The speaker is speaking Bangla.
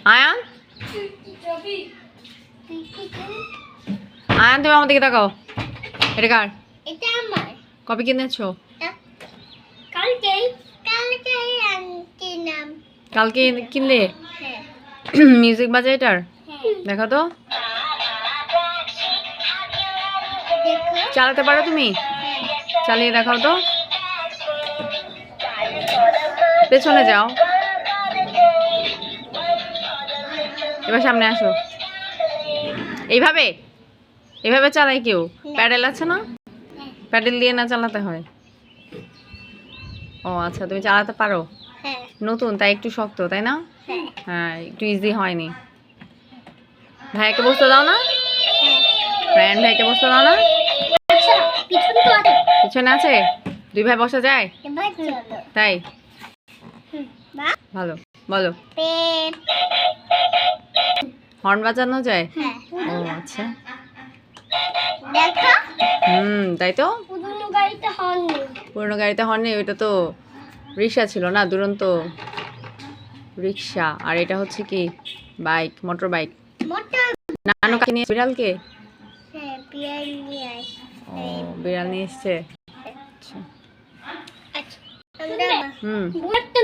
আয়ান আয়ান তুমি আমার দিকে তাকাও। এটা কার? এটা আমার। কপি কিনেছো? কালকে আনছিলাম। কালকে কিনলে? হ্যাঁ মিউজিক বাজে এটার? হ্যাঁ দেখো তো, দেখো। চালাতে পারো তুমি? হ্যাঁ চালিয়ে দেখাও তো। পেছনে যাও, এবার সামনে আসো। এইভাবে এইভাবে চালাই কেউ? প্যাডেল আছে না? হ্যাঁ প্যাডেল দিয়ে না চালাতে হয়? ও আচ্ছা, তুমি চালাতে পারো। হ্যাঁ নতুন তাই একটু শক্ত, তাই না? হ্যাঁ হ্যাঁ, একটু ইজি হয়নি। ভাইয়াকে বসতে দাও না? রায়ান ভাইকে বসতে দাও না? আচ্ছা পিছন তো আছে। পিছনে আছে? দুই ভাই বসা যায়? এবার চলো। তাই বা ভালো, বলো। পেপ। হর্ন বাজানো যায়? হ্যাঁ ও আচ্ছা, দেখো। তাই তো। পুরনো গাড়িতে হর্ন নেই। পুরোনো গাড়িতে হর্ন নেই, ওইটা তো রিক্সা ছিল না, দুরন্ত রিক্সা। আর এটা হচ্ছে কি বাইক, মোটর বাইক। মোটর। নানু কাকে নিয়ে? বিড়ালকে? হ্যাঁ বিয়ার নিয়ে আস। ও বিড়াল নিয়ে এসছে। আচ্ছা। আচ্ছা আমরা হুম বুলেটটা